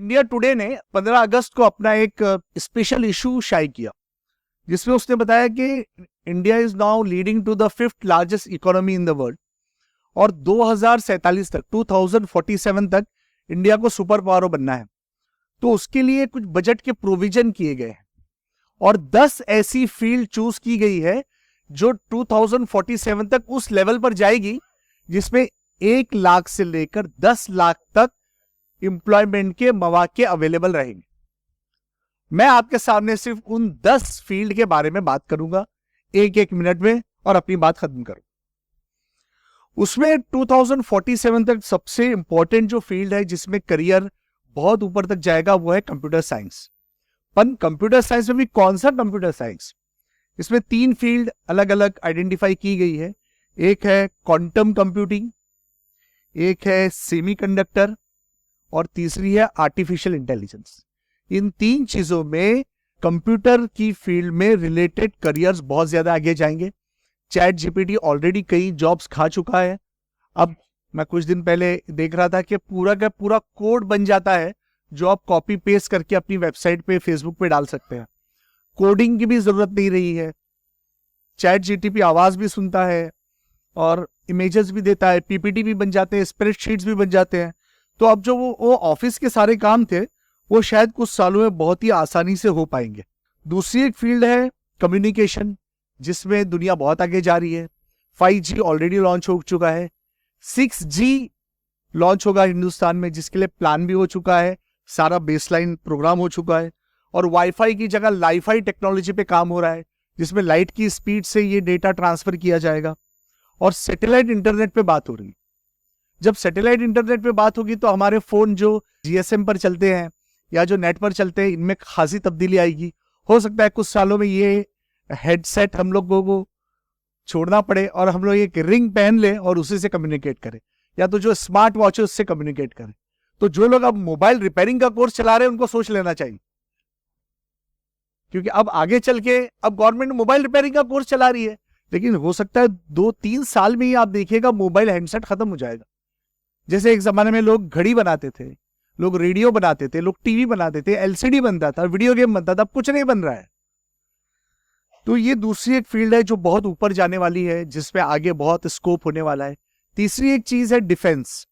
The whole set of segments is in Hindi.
इंडिया टुडे ने 15 अगस्त को अपना एक स्पेशल इशू शाये किया, जिसमें उसने बताया कि India is now leading to the 5th largest economy in the world और 2047 तक 2047 तक इंडिया को सुपर पावर बनना है। तो उसके लिए कुछ बजट के प्रोविजन किए गए हैं और 10 ऐसी फील्ड चूज की गई है जो 2047 तक उस लेवल पर जाएगी जिसमें 1 लाख से लेकर 10 लाख तक एम्प्लॉयमेंट के मौके अवेलेबल रहेंगे। मैं आपके सामने सिर्फ उन 10 फील्ड के बारे में बात करूंगा एक मिनट में और अपनी बात खत्म करूं। उसमें 2047 तक सबसे इंपॉर्टेंट जो फील्ड है जिसमें करियर बहुत ऊपर तक जाएगा वो है कंप्यूटर साइंस। पर कंप्यूटर साइंस में भी कौन सा कंप्यूटर साइंस? इसमें 3 फील्ड अलग अलग आइडेंटिफाई की गई है। एक है क्वांटम कंप्यूटिंग, एक है सेमीकंडक्टर और तीसरी है आर्टिफिशियल इंटेलिजेंस। इन 3 चीजों में कंप्यूटर की फील्ड में रिलेटेड करियर्स बहुत ज्यादा आगे जाएंगे। चैट जीपीटी ऑलरेडी कई जॉब्स खा चुका है। अब मैं कुछ दिन पहले देख रहा था कि पूरा का पूरा कोड बन जाता है जो आप कॉपी पेस्ट करके अपनी वेबसाइट पे, फेसबुक पे डाल सकते हैं। कोडिंग की भी जरूरत नहीं रही है। चैट जीटीपी आवाज भी सुनता है और इमेजेस भी देता है, पीपीटी भी बन जाते हैं, स्प्रेडशीट्स भी बन जाते हैं। तो अब जो वो ऑफिस के सारे काम थे वो शायद कुछ सालों में बहुत ही आसानी से हो पाएंगे। दूसरी एक फील्ड है कम्युनिकेशन, जिसमें दुनिया बहुत आगे जा रही है। 5G ऑलरेडी लॉन्च हो चुका है, 6G लॉन्च होगा हिंदुस्तान में, जिसके लिए प्लान भी हो चुका है, सारा बेसलाइन प्रोग्राम हो चुका है। और वाईफाई की जगह लाईफाई टेक्नोलॉजी पे काम हो रहा है, जिसमें लाइट की स्पीड से ये डेटा ट्रांसफर किया जाएगा। और सैटेलाइट इंटरनेट पे बात हो रही है। जब सैटेलाइट इंटरनेट पे बात होगी तो हमारे फोन जो जीएसएम पर चलते हैं या जो नेट पर चलते हैं, इनमें खासी तब्दीली आएगी। हो सकता है कुछ सालों में ये हेडसेट हम लोगों को छोड़ना पड़े और हम लोग एक रिंग पहन ले और उसी से कम्युनिकेट करें, या तो जो स्मार्ट वॉच है उससे कम्युनिकेट करें। तो जो लोग अब मोबाइल रिपेयरिंग का कोर्स चला रहे हैं उनको सोच लेना चाहिए, क्योंकि अब आगे चल के अब गवर्नमेंट मोबाइल रिपेयरिंग का कोर्स चला रही है, लेकिन हो सकता है 2-3 साल में ही आप देखिएगा मोबाइल हैंडसेट खत्म हो जाएगा। जैसे एक जमाने में लोग घड़ी बनाते थे, लोग रेडियो बनाते थे, लोग टीवी बनाते थे, एलसीडी बनता था, वीडियो गेम बनता था, अब कुछ नहीं बन रहा है। तो ये दूसरी एक फील्ड है जो बहुत ऊपर जाने वाली है, जिसपे आगे बहुत स्कोप होने वाला है। तीसरी एक चीज है डिफेंस।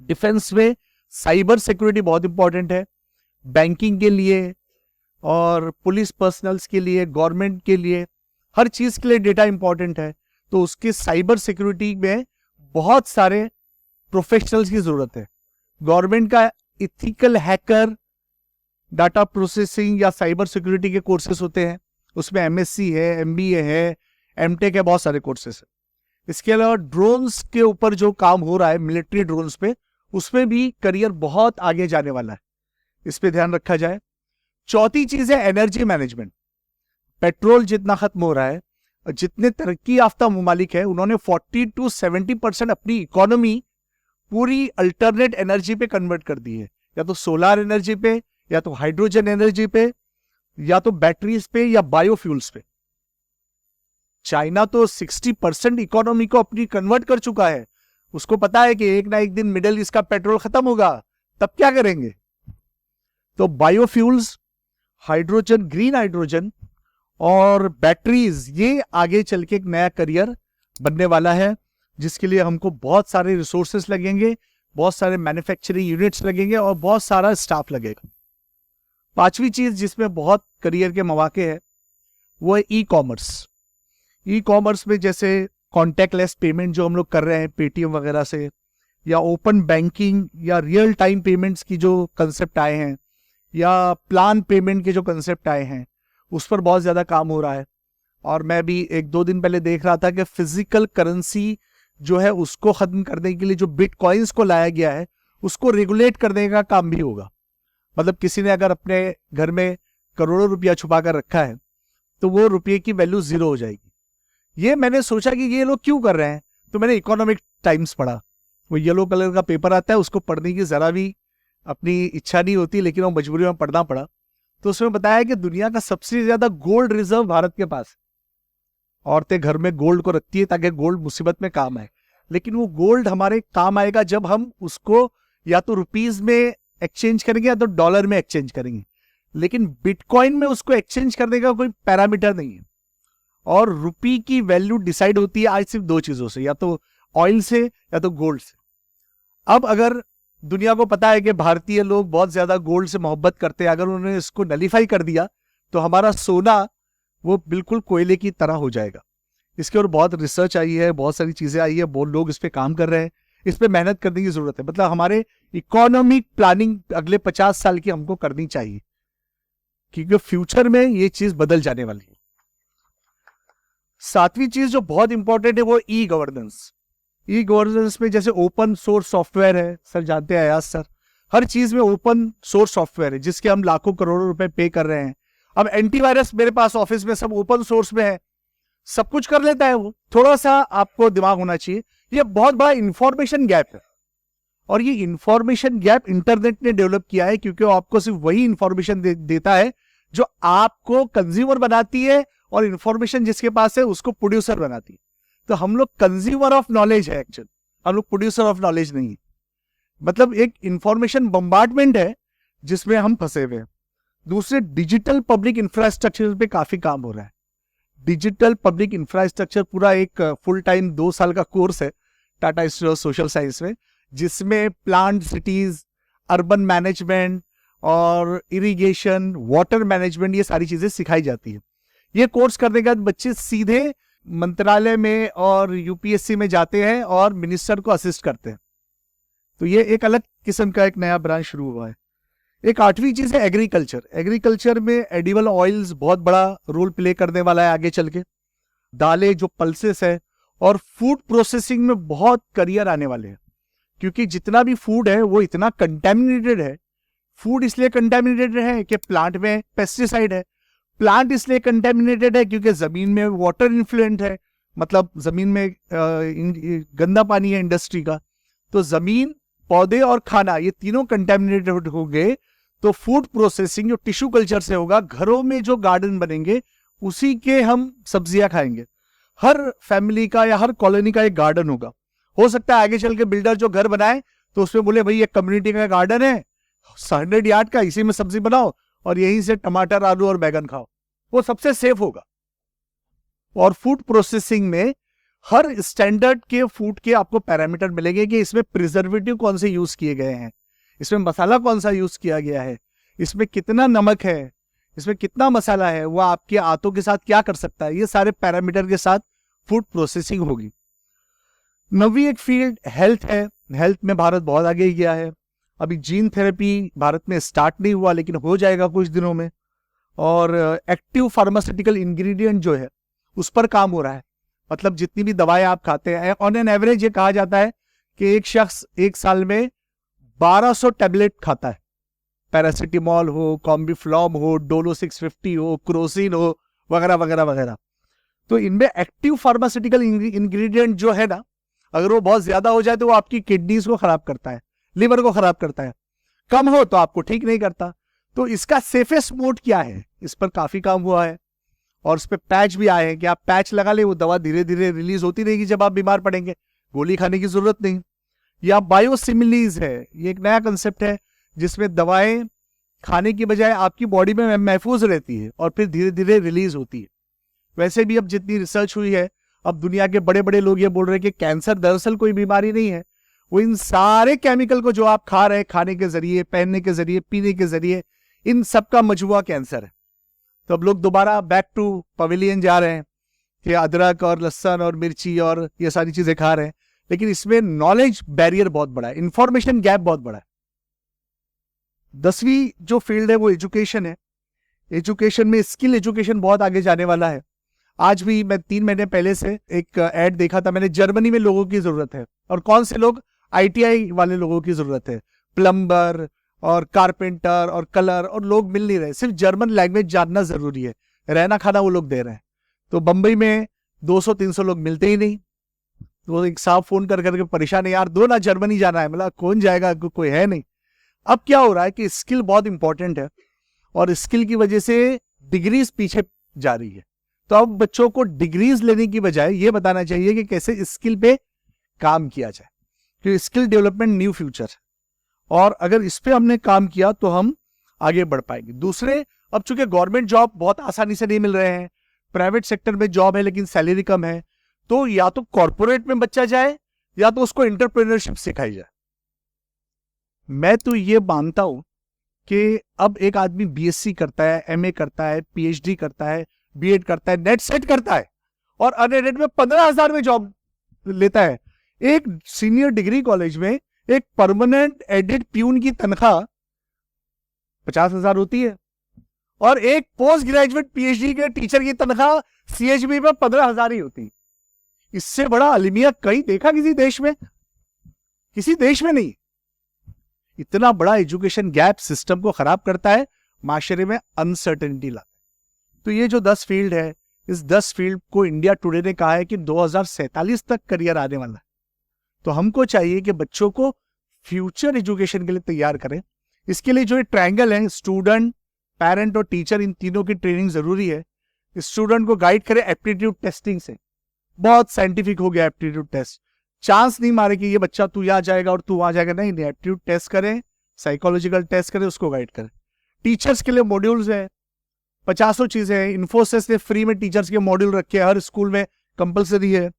डिफेंस में साइबर सिक्योरिटी बहुत इंपॉर्टेंट है, बैंकिंग के लिए और पुलिस पर्सनल्स के लिए, गवर्नमेंट के लिए, हर चीज के लिए डेटा इंपॉर्टेंट है। तो उसके साइबर सिक्योरिटी में बहुत सारे प्रोफेशनल्स की जरूरत है। गवर्नमेंट का इथिकल हैकर, डाटा प्रोसेसिंग या साइबर सिक्योरिटी के कोर्सेस होते हैं, उसमें एमएससी है, एमबीए है, एमटेक है, बहुत सारे कोर्सेस है। इसके अलावा ड्रोन्स के ऊपर जो काम हो रहा है, मिलिट्री ड्रोन्स पे, उसमें भी करियर बहुत आगे जाने वाला है, इस पे ध्यान रखा जाए। चौथी चीज है एनर्जी मैनेजमेंट। पेट्रोल जितना खत्म हो रहा है, जितने तरक्की याफ्ता ममालिक है उन्होंने 40 to 70% अपनी इकोनॉमी पूरी अल्टरनेट एनर्जी पे कन्वर्ट कर दी है, या तो सोलर एनर्जी पे, या तो हाइड्रोजन एनर्जी पे, या तो बैटरीज पे, या बायोफ्यूल्स पे। चाइना तो 60% इकोनॉमी को अपनी कन्वर्ट कर चुका है। उसको पता है कि एक ना एक दिन मिडिल ईस्ट का पेट्रोल खत्म होगा, तब क्या करेंगे? तो बायोफ्यूल्स, हाइड्रोजन, ग्रीन हाइड्रोजन और बैटरीज, ये आगे चल के एक नया करियर बनने वाला है, जिसके लिए हमको बहुत सारे रिसोर्सेस लगेंगे, बहुत सारे मैन्युफैक्चरिंग यूनिट्स लगेंगे और बहुत सारा स्टाफ लगेगा। पांचवी चीज जिसमें बहुत करियर के मौके हैं वो है ई कॉमर्स। ई कॉमर्स में जैसे कॉन्टैक्टलेस पेमेंट जो हम लोग कर रहे हैं पेटीएम वगैरह से, या ओपन बैंकिंग, या रियल टाइम पेमेंट्स की जो कंसेप्ट आए हैं, या प्लान पेमेंट के जो कंसेप्ट आए हैं, उस पर बहुत ज्यादा काम हो रहा है। और मैं भी 1-2 दिन पहले देख रहा था कि फिजिकल करेंसी जो है उसको खत्म करने के लिए जो बिटकॉइंस को लाया गया है, उसको रेगुलेट करने का काम भी होगा। मतलब किसी ने अगर अपने घर में करोड़ों रुपया छुपा कर रखा है तो वो रुपये की वैल्यू 0 हो जाएगी। ये मैंने सोचा कि ये लोग क्यों कर रहे हैं, तो मैंने इकोनॉमिक टाइम्स पढ़ा। वो येलो कलर का पेपर आता है, उसको पढ़ने की जरा भी अपनी इच्छा नहीं होती, लेकिन वो मजबूरी में पढ़ना पड़ा। तो उसमें बताया कि दुनिया का सबसे ज्यादा गोल्ड रिजर्व भारत के पास। औरतें घर में गोल्ड को रखती है ताकि गोल्ड मुसीबत में काम आए, लेकिन वो गोल्ड हमारे काम आएगा जब हम उसको या तो रुपीज में एक्सचेंज करेंगे या तो डॉलर में एक्सचेंज करेंगे, लेकिन बिटकॉइन में उसको एक्सचेंज करने का कोई पैरामीटर नहीं है। और रुपी की वैल्यू डिसाइड होती है आज सिर्फ दो चीजों से, या तो ऑयल से या तो गोल्ड से। अब अगर दुनिया को पता है कि भारतीय लोग बहुत ज्यादा गोल्ड से मोहब्बत करते हैं, अगर उन्होंने इसको नलीफाई कर दिया तो हमारा सोना वो बिल्कुल कोयले की तरह हो जाएगा। इसके और बहुत रिसर्च आई है, बहुत सारी चीजें आई है, बहुत लोग इस पे काम कर रहे हैं, इस पे मेहनत करने की जरूरत है। मतलब हमारे इकोनॉमिक प्लानिंग अगले 50 साल की हमको करनी चाहिए, क्योंकि फ्यूचर में ये चीज बदल जाने वाली है। सातवीं चीज जो बहुत इंपॉर्टेंट है वो ई गवर्नेंस। ई गवर्नेंस में जैसे ओपन सोर्स सॉफ्टवेयर है, सर जानते हैं अयाज सर, हर चीज में ओपन सोर्स सॉफ्टवेयर है जिसके हम लाखों करोड़ों रुपए पे कर रहे हैं। अब एंटीवायरस मेरे पास ऑफिस में सब ओपन सोर्स में है, सब कुछ कर लेता है वो। थोड़ा सा आपको दिमाग होना चाहिए। ये बहुत बड़ा इंफॉर्मेशन गैप है, और ये इंफॉर्मेशन गैप इंटरनेट ने डेवलप किया है, क्योंकि वो आपको सिर्फ वही इंफॉर्मेशन देता है जो आपको कंज्यूमर बनाती है, और इंफॉर्मेशन जिसके पास है उसको प्रोड्यूसर बनाती है। तो हम लोग कंज्यूमर ऑफ नॉलेज है एक्चुअली, हम लोग प्रोड्यूसर ऑफ नॉलेज नहीं है। मतलब एक इंफॉर्मेशन बम्बार्डमेंट है जिसमें हम फंसे हुए हैं। दूसरे, डिजिटल पब्लिक इंफ्रास्ट्रक्चर पे काफी काम हो रहा है। डिजिटल पब्लिक इंफ्रास्ट्रक्चर पूरा एक फुल टाइम 2 साल का कोर्स है Tata institute of social science में, जिसमें प्लांट सिटीज, अर्बन मैनेजमेंट और इरिगेशन, वाटर मैनेजमेंट, ये सारी चीजें सिखाई जाती है। ये कोर्स करने के बाद बच्चे सीधे मंत्रालय में और यूपीएससी में जाते हैं और मिनिस्टर को असिस्ट करते हैं। तो ये एक अलग किस्म का एक नया ब्रांच शुरू हुआ है। एक 8वीं चीज है एग्रीकल्चर। एग्रीकल्चर में एडिबल ऑयल्स बहुत बड़ा रोल प्ले करने वाला है आगे चल के। दालें जो पल्सेस है, और फूड प्रोसेसिंग में बहुत करियर आने वाले हैं, क्योंकि जितना भी फूड है वो इतना कंटेमिनेटेड है। फूड इसलिए कंटेमिनेटेड है कि प्लांट में पेस्टिसाइड है, प्लांट इसलिए कंटेमिनेटेड है क्योंकि जमीन में वाटर इन्फ्लुएंट है, मतलब जमीन में गंदा पानी है इंडस्ट्री का। तो जमीन, पौधे और खाना, ये तीनों कंटेमिनेटेड हो गए तो फूड प्रोसेसिंग जो टिश्यू कल्चर से होगा, घरों में जो गार्डन बनेंगे उसी के हम सब्जियां खाएंगे। हर फैमिली का या हर कॉलोनी का एक गार्डन होगा। हो सकता है आगे चल के बिल्डर जो घर बनाए तो उसमें बोले भाई ये कम्युनिटी का गार्डन है 100 यार्ड का, इसी में सब्जी बनाओ और यहीं से टमाटर, आलू और बैगन खाओ, वो सबसे सेफ होगा। और फूड प्रोसेसिंग में हर स्टैंडर्ड के फूड के आपको पैरामीटर मिलेंगे कि इसमें प्रिजर्वेटिव कौन से यूज किए गए हैं, इसमें मसाला कौन सा यूज किया गया है, इसमें कितना नमक है, इसमें कितना मसाला है, वो आपके आंतों के साथ क्या कर सकता है। ये सारे पैरामीटर के साथ फूड प्रोसेसिंग होगी। 9वीं एक फील्ड हेल्थ है। हेल्थ में भारत बहुत आगे गया है। अभी जीन थेरेपी भारत में स्टार्ट नहीं हुआ, लेकिन हो जाएगा कुछ दिनों में। और एक्टिव फार्मास्यूटिकल इंग्रेडिएंट जो है उस पर काम हो रहा है। मतलब जितनी भी दवाएं आप खाते हैं, ऑन एन एवरेज ये कहा जाता है कि एक शख्स एक साल में 1200 टैबलेट खाता है। पैरासिटामोल हो, कॉम्बिफ्लॉम हो, डोलो 650 हो, क्रोसिन हो, वगैरह वगैरह वगैरह। तो इनमें एक्टिव फार्मास्यूटिकल इंग्रेडिएंट जो है ना, अगर वो बहुत ज्यादा हो जाए तो वो आपकी किडनीज को खराब करता है, लिवर को खराब करता है। कम हो तो आपको ठीक नहीं करता। तो इसका सेफेस्ट मोड क्या है, इस पर काफी काम हुआ है। और उस पर पैच भी आए हैं कि आप पैच लगा ले, वो दवा धीरे धीरे रिलीज होती रहेगी जब आप बीमार पड़ेंगे, गोली खाने की जरूरत नहीं। या बायोसिमिलीज है, ये एक नया कंसेप्ट है जिसमें दवाएं खाने की बजाय आपकी बॉडी में महफूज रहती है और फिर धीरे धीरे रिलीज होती है। वैसे भी अब जितनी रिसर्च हुई है, अब दुनिया के बड़े बड़े लोग ये बोल रहे हैं कि कैंसर दरअसल कोई बीमारी नहीं है, वो इन सारे केमिकल को जो आप खा रहे हैं, खाने के जरिए, पहनने के जरिए, पीने के जरिए, इन सब का मजमुआ कैंसर है। तो अब लोग दोबारा बैक टू पवेलियन जा रहे हैं कि अदरक और लहसुन और मिर्ची और ये सारी चीजें खा रहे हैं, लेकिन इसमें नॉलेज बैरियर बहुत बड़ा है, इंफॉर्मेशन गैप बहुत बड़ा है। 10वीं जो फील्ड है वो एजुकेशन है। एजुकेशन में स्किल एजुकेशन बहुत आगे जाने वाला है। आज भी मैं 3 महीने पहले से एक एड देखा था मैंने, जर्मनी में लोगों की जरूरत है। और कौन से लोग? आईटीआई वाले लोगों की जरूरत है, प्लम्बर और कारपेंटर और कलर, और लोग मिल नहीं रहे। सिर्फ जर्मन लैंग्वेज जानना जरूरी है, रहना खाना वो लोग दे रहे हैं। तो बंबई में 200-300 लोग मिलते ही नहीं। तो एक साहब फोन कर करके परेशान है, यार दो ना, जर्मनी जाना है। मतलब कौन जाएगा, कोई है नहीं। अब क्या हो रहा है कि स्किल बहुत इंपॉर्टेंट है, और स्किल की वजह से डिग्रीज पीछे जा रही है। तो अब बच्चों को डिग्रीज लेने की बजाय ये बताना चाहिए कि कैसे स्किल पे काम किया जाए, क्योंकि स्किल डेवलपमेंट न्यू फ्यूचर है। और अगर इस पे हमने काम किया तो हम आगे बढ़ पाएंगे। दूसरे, अब चूंकि गवर्नमेंट जॉब बहुत आसानी से नहीं मिल रहे हैं, प्राइवेट सेक्टर में जॉब है लेकिन सैलरी कम है, तो या तो कॉर्पोरेट में बच्चा जाए या तो उसको एंटरप्रेन्योरशिप सिखाई जाए। मैं तो ये मानता हूं कि अब एक आदमी बीएससी करता है, एमए करता है, पीएचडी करता है, बीएड करता है, नेट सेट करता है और अनएडेड में 15,000 में जॉब लेता है। एक सीनियर डिग्री कॉलेज में एक परमानेंट एडेड प्यून की तनख्वाह 50,000 होती है और एक पोस्ट ग्रेजुएट पीएचडी के टीचर की तनख्वाह सीएचबी में 15,000 ही होती। इससे बड़ा अलमिया कहीं देखा किसी देश में? किसी देश में नहीं। इतना बड़ा एजुकेशन गैप सिस्टम को खराब करता है, माशरे में अनसर्टेनिटी लाता है। तो ये जो 10 फील्ड है, इस 10 फील्ड को इंडिया टुडे ने कहा है कि 2047 तक करियर आने वाला है। तो हमको चाहिए कि बच्चों को फ्यूचर एजुकेशन के लिए तैयार करें। इसके लिए जो ये ट्रायंगल है, स्टूडेंट, पेरेंट और टीचर, इन तीनों की ट्रेनिंग जरूरी है। स्टूडेंट को गाइड करें एप्टीट्यूड टेस्टिंग से। बहुत साइंटिफिक हो गया एप्टीट्यूड टेस्ट। चांस नहीं मारे कि ये बच्चा तू यहाँ जाएगा और तू वहां जाएगा, नहीं, एप्टीट्यूड टेस्ट करें, साइकोलॉजिकल टेस्ट करें, उसको गाइड करें। टीचर्स के लिए मॉड्यूल्स है, 50 चीजें हैं। इन्फोसिस ने फ्री में टीचर्स के मॉड्यूल रखे हैं, हर स्कूल में कंपलसरी है,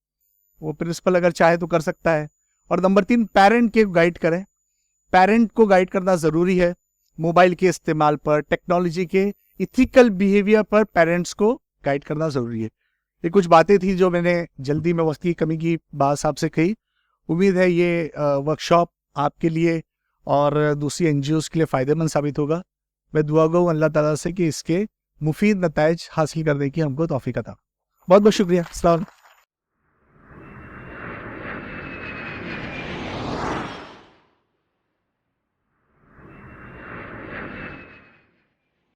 वो प्रिंसिपल अगर चाहे तो कर सकता है। और नंबर 3, पेरेंट के गाइड करें। पेरेंट को गाइड करना जरूरी है, मोबाइल के इस्तेमाल पर, टेक्नोलॉजी के इथिकल बिहेवियर पर पेरेंट्स को गाइड करना जरूरी है। ये कुछ बातें थी जो मैंने जल्दी में वक्त की कमी की बात आपसे कही। उम्मीद है ये वर्कशॉप आपके लिए और दूसरी एनजीओज के लिए फ़ायदेमंद साबित होगा। मैं दुआ गो अल्लाह ताला से कि इसके मुफीद नताइज हासिल करने की हमको तौफीक अता। बहुत बहुत शुक्रिया। अस्सलाम।